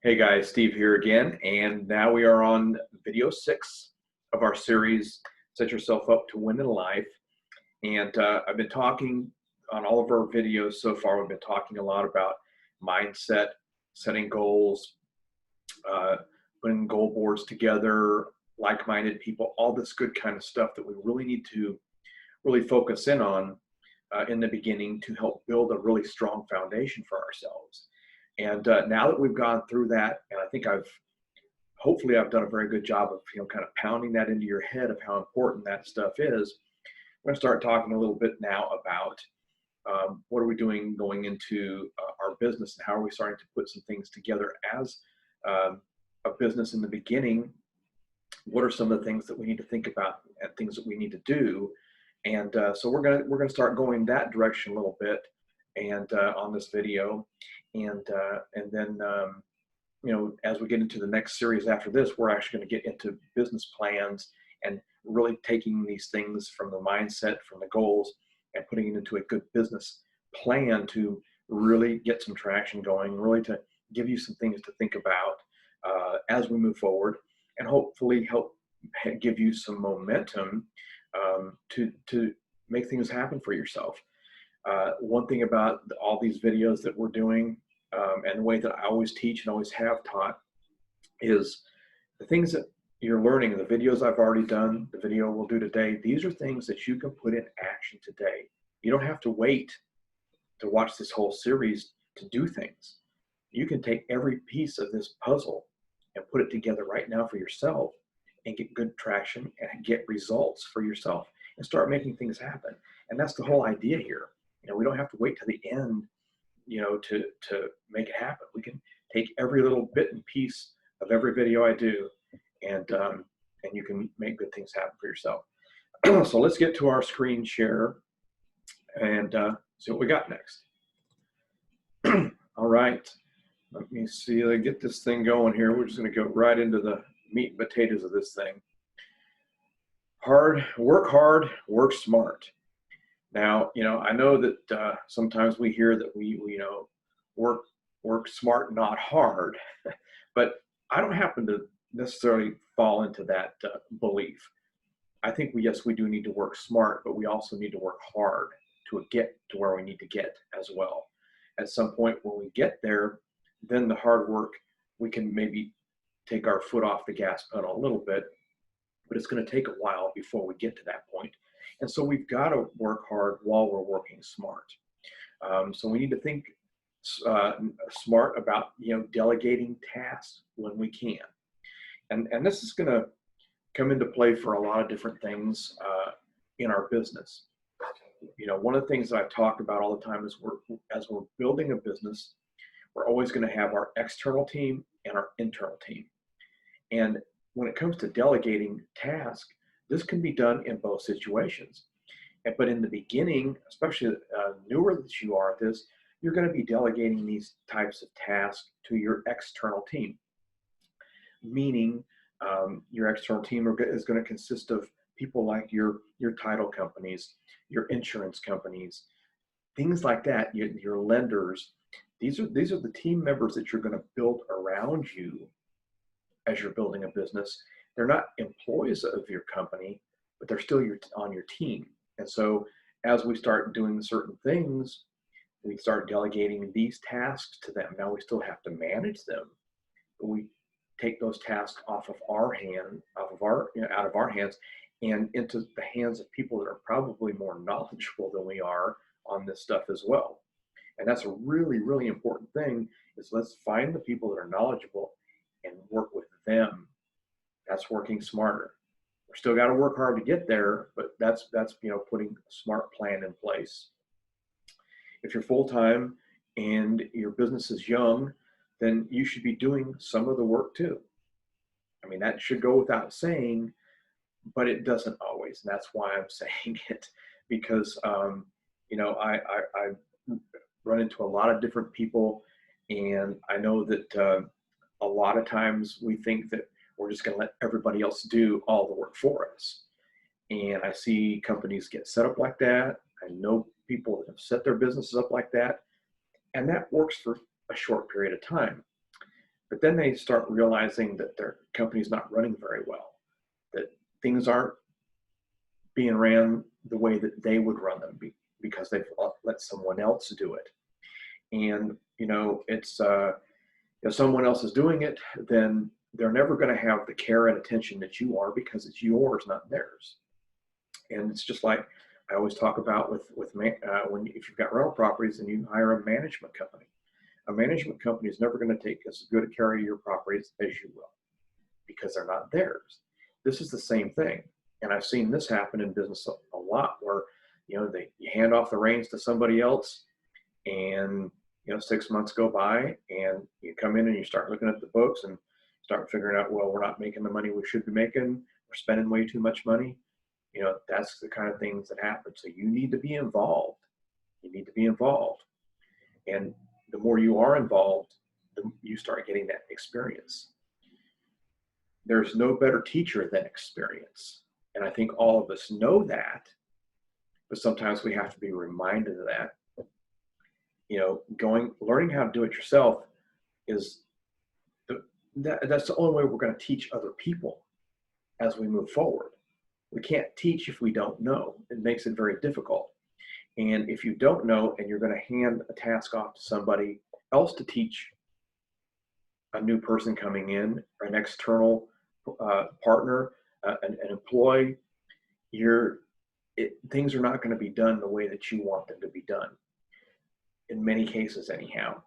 Hey guys, Steve here again, and now we are on video 6 of our series, Set Yourself Up to Win in Life. And I've been talking on all of our videos so far, we've been talking a lot about mindset, setting goals, uh, putting goal boards together, like-minded people, all this good kind of stuff that we really need to really focus in on in the beginning to help build a really strong foundation for ourselves. And now that we've gone through that, and I think hopefully I've done a very good job of kind of pounding that into your head of how important that stuff is. We're going to start talking a little bit now about what are we doing going into our business, and how are we starting to put some things together as a business in the beginning. What are some of the things that we need to think about and things that we need to do? And so we're gonna start going that direction a little bit, and on this video, and then as we get into the next series after this, we're actually going to get into business plans and really taking these things from the mindset, from the goals, and putting it into a good business plan to really get some traction going, really to give you some things to think about as we move forward, and hopefully help give you some momentum to make things happen for yourself. One thing about all these videos that we're doing, and the way that I always teach and always have taught, is the things that you're learning, the videos I've already done, the video we'll do today, these are things that you can put in action today. You don't have to wait to watch this whole series to do things. You can take every piece of this puzzle and put it together right now for yourself and get good traction and get results for yourself and start making things happen. And that's the whole idea here. We don't have to wait to the end, to make it happen. We can take every little bit and piece of every video I do, and you can make good things happen for yourself. So let's get to our screen share and see what we got next. All right, let me see. Let's get this thing going here. We're just going to go right into the meat and potatoes of this thing. Work hard, work smart. Now, I know that sometimes we hear that we work smart, not hard, but I don't happen to necessarily fall into that belief. I think yes, we do need to work smart, but we also need to work hard to get to where we need to get as well. At some point when we get there, then the hard work, we can maybe take our foot off the gas pedal a little bit, but it's going to take a while before we get to that point. And so we've got to work hard while we're working smart. So we need to think smart about delegating tasks when we can. And this is going to come into play for a lot of different things in our business. One of the things that I talk about all the time is as we're building a business, we're always going to have our external team and our internal team. And when it comes to delegating tasks, this can be done in both situations. But in the beginning, especially newer that you are at this, you're going to be delegating these types of tasks to your external team. Meaning your external team is going to consist of people like your title companies, your insurance companies, things like that, your lenders. These are the team members that you're going to build around you as you're building a business. They're not employees of your company, but they're still on your team. And so as we start doing certain things, we start delegating these tasks to them. Now we still have to manage them, but we take those tasks out of our hands and into the hands of people that are probably more knowledgeable than we are on this stuff as well. And that's a really, really important thing, is let's find the people that are knowledgeable and work with them. That's working smarter. We're still got to work hard to get there, but that's putting a smart plan in place. If you're full-time and your business is young, then you should be doing some of the work too. I mean, that should go without saying, but it doesn't always. And that's why I'm saying it, because I run into a lot of different people, and I know that a lot of times we think that we're just going to let everybody else do all the work for us. And I see companies get set up like that. I know people that have set their businesses up like that, and that works for a short period of time. but then they start realizing that their company's not running very well, that things aren't being ran the way that they would run them because they've let someone else do it. And, it's, if someone else is doing it, then they're never going to have the care and attention that you are because it's yours, not theirs. And it's just like I always talk about when if you've got rental properties and you hire a management company. A management company is never going to take as good a care of your properties as you will because they're not theirs. This is the same thing. And I've seen this happen in business a lot where, you hand off the reins to somebody else and, 6 months go by and you come in and you start looking at the books and start figuring out, well, we're not making the money we should be making. We're spending way too much money. That's the kind of things that happen. So you need to be involved. You need to be involved. And the more you are involved, you start getting that experience. There's no better teacher than experience. And I think all of us know that, but sometimes we have to be reminded of that. Learning how to do it yourself is that's the only way we're going to teach other people as we move forward. We can't teach if we don't know. It makes it very difficult. And if you don't know and you're going to hand a task off to somebody else to teach a new person coming in, or an external partner, an employee, things are not going to be done the way that you want them to be done. In many cases, anyhow,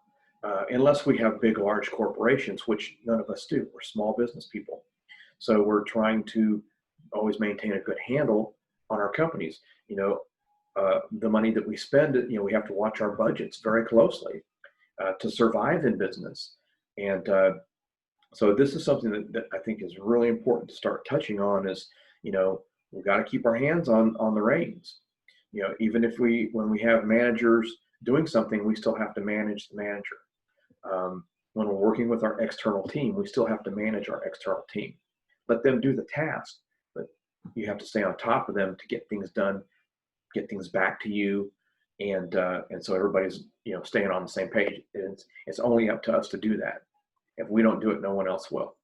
unless we have big, large corporations, which none of us do. We're small business people. So we're trying to always maintain a good handle on our companies. The money that we spend, we have to watch our budgets very closely to survive in business. And so this is something that I think is really important to start touching on is, we've got to keep our hands on the reins. Even when we have managers doing something, we still have to manage the manager. When we're working with our external team, we still have to manage our external team. Let them do the task, but you have to stay on top of them to get things done, get things back to you, and so everybody's staying on the same page. It's only up to us to do that. If we don't do it, no one else will.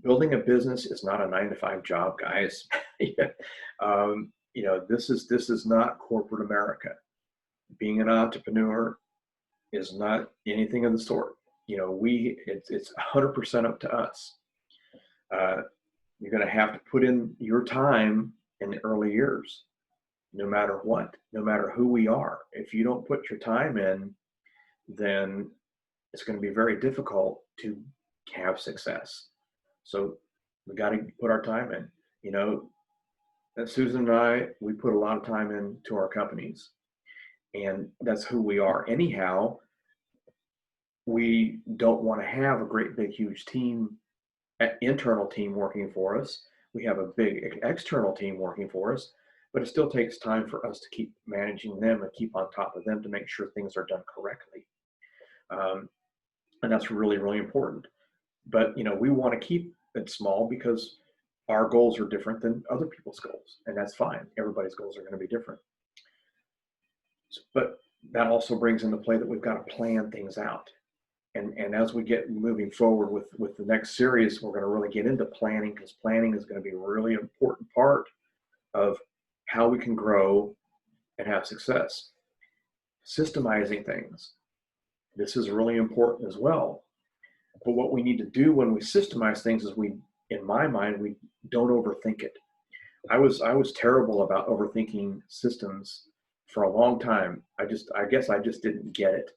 Building a business is not a 9-to-5 job, guys. This is not corporate America. Being an entrepreneur is not anything of the sort. It's 100% up to us. You're going to have to put in your time in the early years, no matter what, no matter who we are. If you don't put your time in, then it's going to be very difficult to have success. So we got to put our time in. Susan and I, we put a lot of time into our companies, and that's who we are. Anyhow, we don't want to have a great big huge team, internal team working for us. We have a big external team working for us, but it still takes time for us to keep managing them and keep on top of them to make sure things are done correctly. And that's really, really important. But, we want to keep it small because our goals are different than other people's goals, and that's fine. Everybody's goals are going to be different. But that also brings into play that we've got to plan things out. And as we get moving forward with the next series, we're going to really get into planning, because planning is going to be a really important part of how we can grow and have success. Systemizing things. This is really important as well. But what we need to do when we systemize things is in my mind, we don't overthink it. I was terrible about overthinking systems for a long time. I guess I just didn't get it.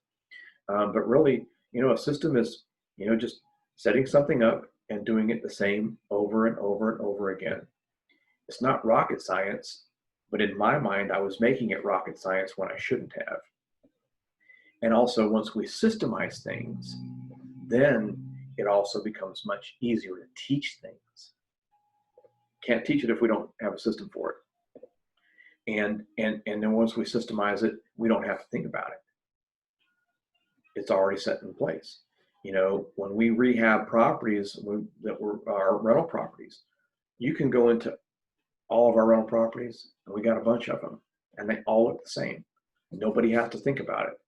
But really, a system is, just setting something up and doing it the same over and over and over again. It's not rocket science, but in my mind, I was making it rocket science when I shouldn't have. And also, once we systemize things, then it also becomes much easier to teach things. Can't teach it if we don't have a system for it. And then once we systemize it, we don't have to think about it. It's already set in place. When we rehab properties that were our rental properties, you can go into all of our rental properties, and we got a bunch of them, and they all look the same. Nobody has to think about it.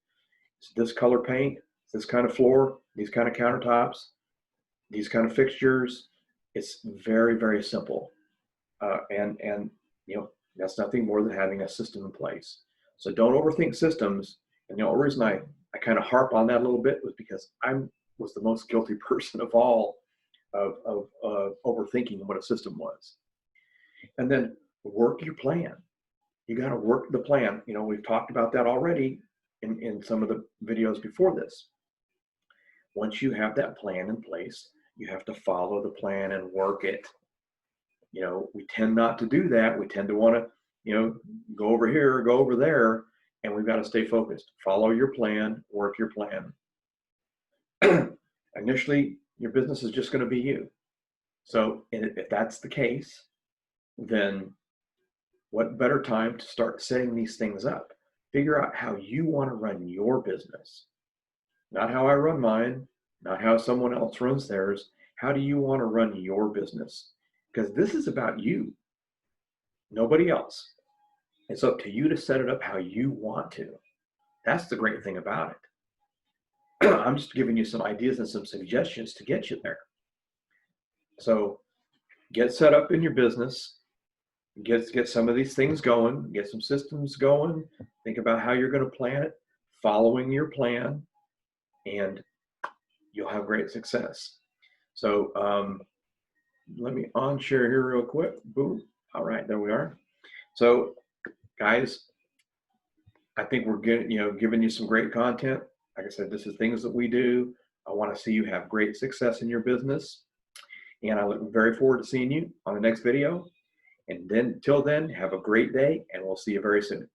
It's this color paint. this kind of floor, these kind of countertops, these kind of fixtures. It's very, very simple. And you know, that's nothing more than having a system in place. So don't overthink systems. And the only reason I kind of harp on that a little bit was because I was the most guilty person of all of overthinking what a system was. And then work your plan. You got to work the plan. You know, we've talked about that already in some of the videos before this. Once you have that plan in place, you have to follow the plan and work it. You know, we tend not to do that. We tend to want to, you know, go over here, go over there, and we've got to stay focused. Follow your plan, work your plan. Initially, your business is just going to be you. So if that's the case, then what better time to start setting these things up? Figure out how you want to run your business. Not how I run mine, not how someone else runs theirs. How do you want to run your business? Because this is about you, nobody else. It's up to you to set it up how you want to. That's the great thing about it. I'm just giving you some ideas and some suggestions to get you there. So get set up in your business, get some of these things going, get some systems going, think about how you're going to plan it, following your plan, and you'll have great success. So let me unshare here real quick. Boom. All right, there we are. So guys, I think we're getting, you know, giving you some great content. Like I said, this is things that we do. I want to see you have great success in your business. And I look very forward to seeing you on the next video. And then, till then, have a great day, and we'll see you very soon.